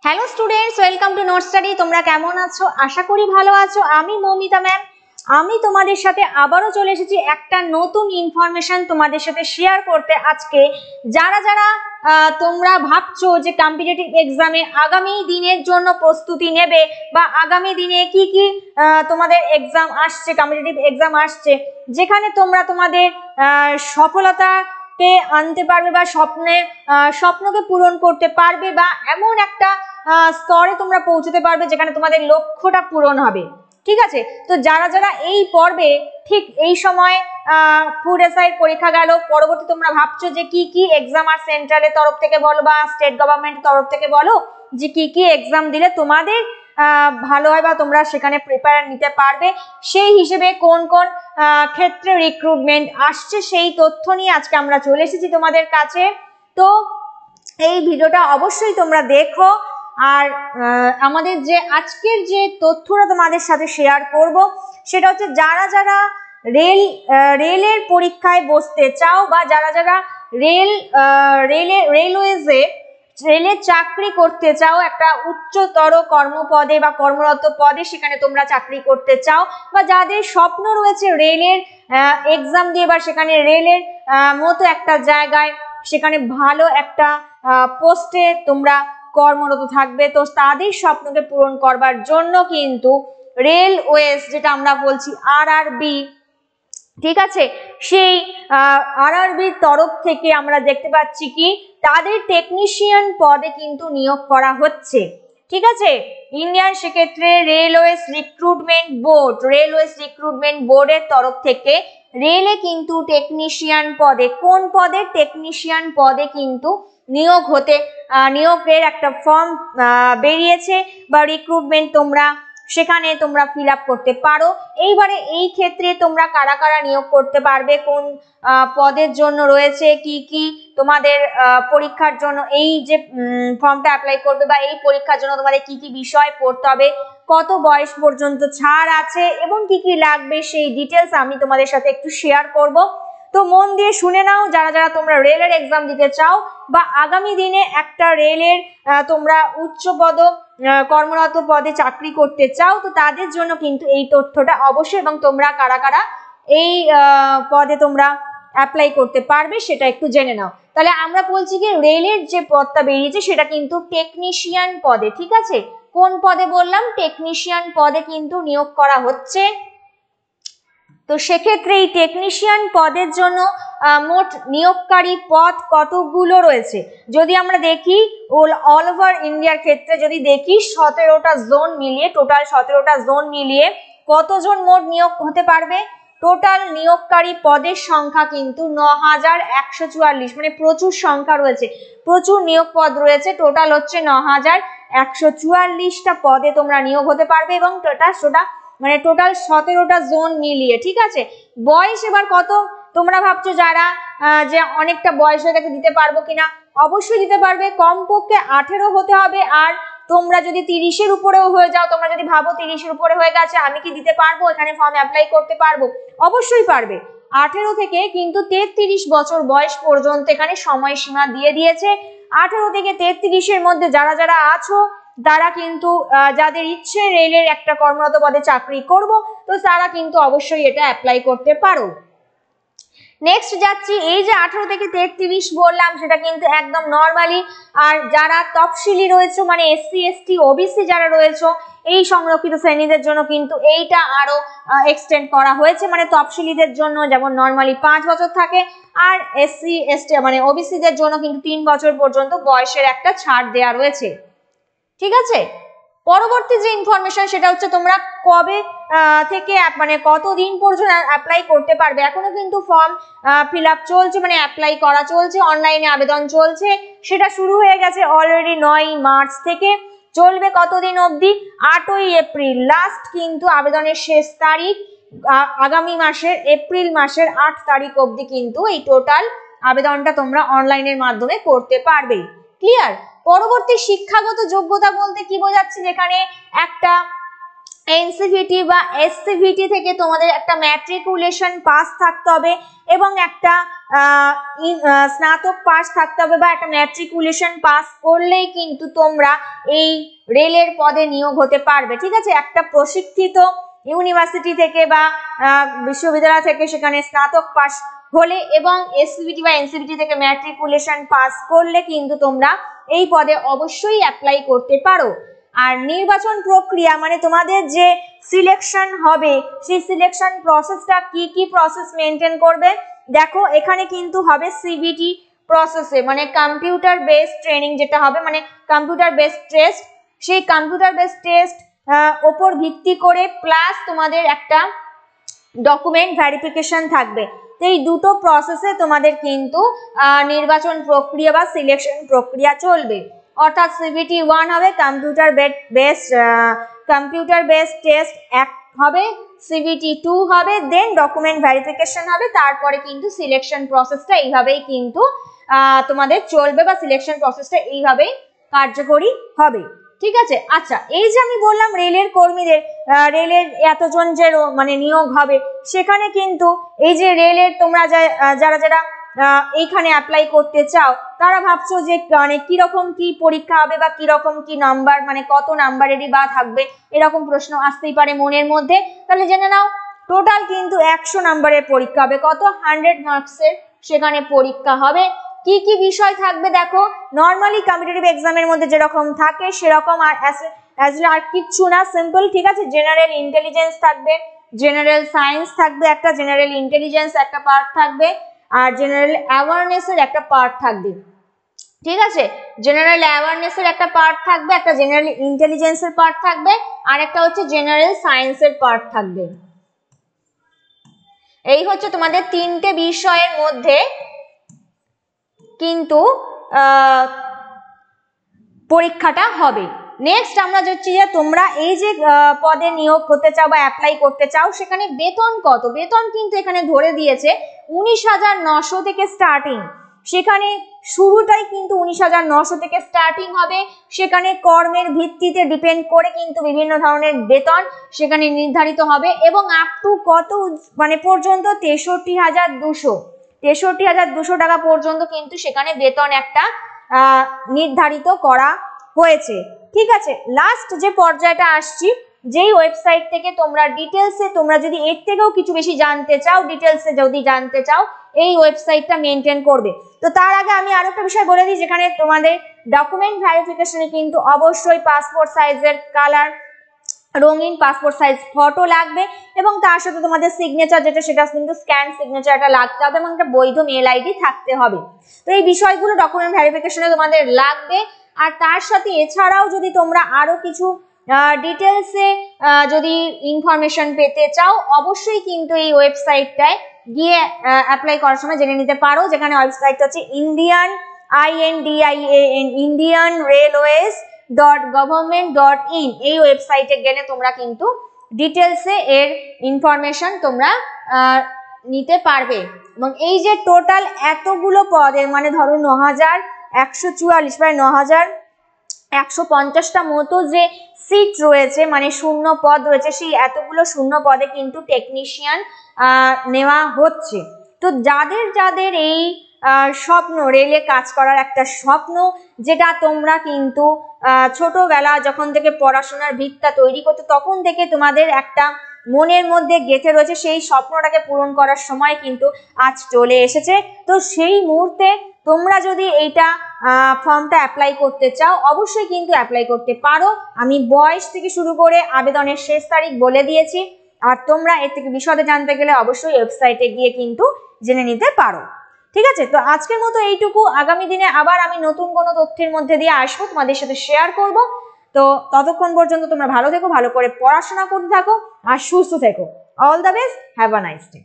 Hello students, welcome to note study. তোমরা কেমন আছো? আশা করি ভালো আছো। আমি মৌমিতা ম্যাম, আমি তোমাদের সাথে আবারও চলে এসেছি একটা নতুন ইনফরমেশন তোমাদের সাথে শেয়ার করতে। আজকে যারা যারা তোমরা ভাবছো যে কম্পিটিটিভ এক্সামে আগামী দিনের জন্য প্রস্তুতি নেবে বা আগামী দিনে কি কি তোমাদের এক্সাম আসছে, কম্পিটিটিভ এক্সাম আসছে, যেখানে তোমরা তোমাদের সফলতাকে আনতে পারবে বা স্বপ্নকে পূরণ করতে পারবে বা এমন একটা স্তরে তোমরা পৌঁছতে পারবে যেখানে তোমাদের লক্ষ্যটা পূরণ হবে। ঠিক আছে, তো যারা যারা এই পর্বে ঠিক এই সময় ফুড এসআই পরীক্ষা গেল, পরবর্তী তোমরা ভাবছো যে কি কি এক্সাম আর সেন্ট্রালের তরফ থেকে বলো বা স্টেট গভর্নমেন্ট তরফ থেকে বলো যে কি কি এক্সাম দিলে তোমাদের ভালো হয় বা তোমরা সেখানে প্রিপারেশন নিতে পারবে, সেই হিসেবে কোন কোন ক্ষেত্রে রিক্রুটমেন্ট আসছে সেই তথ্য নিয়ে আজকে আমরা চলে এসেছি তোমাদের কাছে। তো এই ভিডিওটা অবশ্যই তোমরা দেখো। আর আমাদের যে আজকের যে তথ্যটা তোমাদের সাথে শেয়ার করব সেটা হচ্ছে যারা যারা রেলের পরীক্ষায় বসতে চাও বা যারা যারা রেলে চাকরি করতে চাও, একটা উচ্চতর কর্মপদে বা কর্মরত পদে সেখানে তোমরা চাকরি করতে চাও, বা যাদের স্বপ্ন রয়েছে রেলের এক্সাম দিয়ে বা সেখানে রেলের মতো একটা জায়গায় সেখানে ভালো একটা পোস্টে তোমরা কর্মরত থাকবে, তো তাদের স্বপ্নকে পূরণ করবার জন্য কিন্তু রেলওয়েজ, যেটা আমরা বলছি আরআরবি, ঠিক আছে, সেই আরআরবির তরফ থেকে আমরা দেখতে পাচ্ছি কি তাদের টেকনিশিয়ান পদে কিন্তু নিয়োগ করা হচ্ছে। ঠিক আছে, ইন্ডিয়ান সেক্ষেত্রে রেলওয়েজ রিক্রুটমেন্ট বোর্ডের তরফ থেকে রেলে কিন্তু টেকনিশিয়ান পদে, কোন পদে? টেকনিশিয়ান পদে কিন্তু নিয়োগের একটা ফর্ম বেরিয়েছে বা রিক্রুটমেন্ট সেখানে তোমরা ফিল আপ করতে পারো। এইবারে এই ক্ষেত্রে তোমরা কারা কারা নিয়োগ করতে পারবে, কোন পদের জন্য রয়েছে, কি কি তোমাদের পরীক্ষার জন্য এই যে ফর্মটা অ্যাপ্লাই করবে বা এই পরীক্ষার জন্য তোমাদের কি কি বিষয় পড়তে হবে, কত বয়স পর্যন্ত ছাড় আছে এবং কি কি লাগবে, সেই ডিটেলস আমি তোমাদের সাথে একটু শেয়ার করব। তো মন দিয়ে শুনে নাও, যারা যারা তোমরা রেলের এক্সাম দিতে চাও বা আগামী দিনে একটা রেলের তোমরা উচ্চপদ কর্মরত পদে চাকরি করতে চাও, তো তাদের জন্য কিন্তু এই তথ্যটা অবশ্যই, এবং তোমরা কারা কারা এই পদে তোমরা অ্যাপ্লাই করতে পারবে সেটা একটু জেনে নাও। তাহলে আমরা বলছি কি রেলের যে পদটা বেরিয়েছে সেটা কিন্তু টেকনিশিয়ান পদে। ঠিক আছে, কোন পদে বললাম? টেকনিশিয়ান পদে কিন্তু নিয়োগ করা হচ্ছে। তো সেক্ষেত্রে এই টেকনিশিয়ান পদের জন্য মোট নিয়োগকারী পদ কতগুলো রয়েছে যদি আমরা দেখি, অল ওভার ইন্ডিয়ার ক্ষেত্রে যদি দেখি 17টা জোন মিলিয়ে, টোটাল 17টা জোন মিলিয়ে কতজন মোট নিয়োগ হতে পারবে? টোটাল নিয়োগকারী পদের সংখ্যা কিন্তু 9144, মানে প্রচুর সংখ্যা রয়েছে, প্রচুর নিয়োগ পদ রয়েছে। টোটাল হচ্ছে 9144টা পদে তোমরা নিয়োগ হতে পারবে এবং টোটাল 17টা জোন মিলিয়ে। ঠিক আছে, বয়স এবার কত? তোমরা ভাবছো যারা যে অনেকটা বয়স হয়ে গেছে দিতে পারবো কিনা, অবশ্যই দিতে পারবে। কমপক্ষে 18 হতে হবে। আর তোমরা যদি 30-এর উপরেও হয়ে যাও, তোমরা যদি ভাবো 30-এর উপরে হয়ে গেছে আমি কি দিতে পারবো, এখানে ফর্ম অ্যাপ্লাই করতে পারবো, অবশ্যই পারবে। 18 থেকে কিন্তু 33 বছর বয়স পর্যন্ত এখানে সময়সীমা দিয়ে দিয়েছে। 18 থেকে 33-এর মধ্যে যারা যারা আছো তারা কিন্তু যাদের ইচ্ছে রেলের একটা কর্মরত পদে চাকরি করব, তো তারা কিন্তু অবশ্যই এটা অ্যাপ্লাই করতে পারো। নেক্সট যাচ্ছি, এই যে 18 থেকে 33 বললাম সেটা কিন্তু একদম নর্মালি। আর যারা তফসিলি রয়েছে, মানে এসসি এসটি ওবিসি যারা রয়েছে, এই সংরক্ষিত শ্রেণীদের জন্য কিন্তু এইটা আরো এক্সটেন্ড করা হয়েছে। মানে তফসিলিদের জন্য যেমন নর্মালি 5 বছর থাকে, আর এসসি এসটি মানে ওবিসিদের জন্য কিন্তু 3 বছর পর্যন্ত বয়সের একটা ছাড় দেওয়া রয়েছে। ঠিক আছে, পরবর্তী যে ইনফরমেশন সেটা হচ্ছে তোমরা কবে থেকে মানে কতদিন পর্যন্ত অ্যাপ্লাই করতে পারবে। এখনো কিন্তু ফর্ম ফিল আপ চলছে, মানে অ্যাপ্লাই করা চলছে, অনলাইনে আবেদন চলছে, সেটা শুরু হয়ে গেছে অলরেডি 9 মার্চ থেকে, চলবে কতদিন অবধি? 8ই এপ্রিল লাস্ট কিন্তু আবেদনের শেষ তারিখ। আগামী মাসের এপ্রিল মাসের 8 তারিখ অবধি কিন্তু এই টোটাল আবেদনটা তোমরা অনলাইনের মাধ্যমে করতে পারবে। ক্লিয়ার? পরবর্তী শিক্ষাগত যোগ্যতা বলতে কি বোঝাচ্ছে? যেখানে একটা এনসিভিটি বা এসসিভিটি থেকে তোমাদের একটা ম্যাট্রিকুলেশন পাস থাকতে হবে এবং একটা স্নাতক পাস থাকতে হবে বা একটা ম্যাট্রিকুলেশন পাস করলেই কিন্তু তোমরা এই রেলের পদে নিয়োগ হতে পারবে। ঠিক আছে, একটা প্রশিক্ষিত ইউনিভার্সিটি থেকে বা বিশ্ববিদ্যালয় থেকে সেখানে স্নাতক পাস হলে এবং এসসিভিটি বা এনসিভিটি থেকে ম্যাট্রিকুলেশন পাস করলে কিন্তু তোমরা এই পদে অবশ্যই অ্যাপ্লাই করতে পারো। আর নির্বাচন প্রক্রিয়া মানে তোমাদের যে সিলেকশন হবে সেই সিলেকশন প্রসেসটা কি কি প্রসেস মেনটেন করবে দেখো, এখানে কিন্তু হবে সিবিটি প্রসেসে, মানে কম্পিউটার বেসড ট্রেনিং যেটা হবে, মানে কম্পিউটার বেসড টেস্ট। সেই কম্পিউটার বেসড টেস্ট ওপর ভিত্তি করে প্লাস তোমাদের একটা ডকুমেন্ট ভেরিফিকেশন থাকবে। তো এই দুটো প্রসেসে তোমাদের কিন্তু নির্বাচন প্রক্রিয়া বা সিলেকশন প্রক্রিয়া চলবে। অর্থাৎ সিবিটি 1 হবে কম্পিউটার বেসড টেস্ট 1 হবে, সিবিটি 2 হবে, দেন ডকুমেন্ট ভেরিফিকেশন হবে, তারপরে কিন্তু সিলেকশন প্রসেসটা এইভাবেই কিন্তু তোমাদের চলবে বা সিলেকশন প্রসেসটা এইভাবেই কার্যকরী হবে। ঠিক আছে, আচ্ছা এই যে আমি বললাম রেলের কর্মীদের রেলের এতজন যে মানে নিয়োগ হবে, সেখানে কিন্তু এই যে রেলের তোমরা যারা যারা এইখানে অ্যাপ্লাই করতে চাও তারা ভাবছো যে মানে কিরকম কি পরীক্ষা হবে বা কিরকম কি নাম্বার, মানে কত নাম্বারেরই বা থাকবে, এরকম প্রশ্ন আসতেই পারে মনের মধ্যে। তাহলে জেনে নাও টোটাল কিন্তু 100 নাম্বারের পরীক্ষা হবে। কত? 100 মার্কসের সেখানে পরীক্ষা হবে। কি কি বিষয় থাকবে দেখো, নর্মালি কম্পিটিটিভ এক্সামের মধ্যে যেরকম থাকে সেরকম আর কিচ্ছু না, সিম্পল। ঠিক আছে, জেনারেল ইন্টেলিজেন্স থাকবে, জেনারেল সায়েন্স থাকবে একটা, জেনারেল ইন্টেলিজেন্স একটা পার্ট থাকবে, আর জেনারেল অ্যাওয়ারনেসের একটা পার্ট থাকবে। ঠিক আছে, জেনারেল অ্যাওয়ারনেসের একটা পার্ট থাকবে, একটা জেনারেল ইন্টেলিজেন্সের পার্ট থাকবে, আর একটা হচ্ছে জেনারেল সায়েন্সের পার্ট থাকবে। এই হচ্ছে তোমাদের তিনটে বিষয়ের মধ্যে কিন্তু পরীক্ষাটা হবে। নেক্সট আমরা যাচ্ছি যে তোমরা এই যে পদে নিয়োগ করতে চাও বা অ্যাপ্লাই করতে চাও সেখানে বেতন কত। বেতন কিন্তু এখানে ধরে দিয়েছে 19,900 থেকে স্টার্টিং। সেখানে শুরুটাই কিন্তু 19,900 থেকে স্টার্টিং হবে। সেখানে কর্মের ভিত্তিতে ডিপেন্ড করে কিন্তু বিভিন্ন ধরনের বেতন সেখানে নির্ধারিত হবে এবং আপ টু কত মানে পর্যন্ত 63,200 টাকা পর্যন্ত কিন্তু সেখানে বেতন একটা নির্ধারিত করা হয়েছে। ঠিক আছে, লাস্ট যে পর্যায়টা আসছি, যেই ওয়েবসাইট থেকে তোমরা ডিটেলসে তোমরা যদি এর থেকেও কিছু বেশি জানতে চাও, ডিটেলসে যদি জানতে চাও, এই ওয়েবসাইটটা মেনটেন করবে। তো তার আগে আমি আরো একটা বিষয় বলে দিই, যেখানে তোমাদের ডকুমেন্ট ভেরিফিকেশনে কিন্তু অবশ্যই পাসপোর্ট সাইজের কালার রঙিন পাসপোর্ট সাইজ ফটো লাগবে এবং তার সাথে তোমাদের সিগনেচার যেটা সেটা কিন্তু স্ক্যান সিগনেচারটা লাগতে হবে এবং একটা বৈধ মেল আইডি থাকতে হবে। তো এই বিষয়গুলো ডকুমেন্ট ভেরিফিকেশনে তোমাদের লাগবে। আর তার সাথে এছাড়াও যদি তোমরা আরো কিছু ডিটেলসে যদি ইনফরমেশন পেতে চাও অবশ্যই কিন্তু এই ওয়েবসাইটটায় গিয়ে অ্যাপ্লাই করার সময় জেনে নিতে পারো, যেখানে ওয়েবসাইটটা হচ্ছে Indian Railways.government.in। এই ওয়েবসাইটে গেলে তোমরা কিন্তু ডিটেলসে এর ইনফরমেশন তোমরা নিতে পারবে। এবং এই যে টোটাল এতগুলো পদের মানে ধরো 9,144 প্রায় 9,150টা মতো যে সিট রয়েছে মানে শূন্য পদ রয়েছে, সেই এতগুলো শূন্য পদে কিন্তু টেকনিশিয়ান নেওয়া হচ্ছে। তো যাদের যাদের এই স্বপ্ন, রেলে কাজ করার একটা স্বপ্ন, যেটা তোমরা কিন্তু ছোটবেলা যখন থেকে পড়াশোনার ভিতটা তৈরি করতে তখন থেকে তোমাদের একটা মনের মধ্যে গেঁথে রয়েছে, সেই স্বপ্নটাকে পূরণ করার সময় কিন্তু আজ চলে এসেছে। তো সেই মুহূর্তে তোমরা যদি এইটা ফর্মটা অ্যাপ্লাই করতে চাও অবশ্যই কিন্তু অ্যাপ্লাই করতে পারো। আমি বয়স থেকে শুরু করে আবেদনের শেষ তারিখ বলে দিয়েছি, আর তোমরা এর থেকে বিশদে জানতে গেলে অবশ্যই ওয়েবসাইটে গিয়ে কিন্তু জেনে নিতে পারো। ঠিক আছে, তো আজকের মতো এইটুকু। আগামী দিনে আবার আমি নতুন কোনো তথ্যের মধ্যে দিয়ে আসবো, তোমাদের সাথে শেয়ার করব। তো ততক্ষণ পর্যন্ত তোমরা ভালো থেকো, ভালো করে পড়াশোনা করতে থাকো আর সুস্থ থেকো। All the best, have a nice day.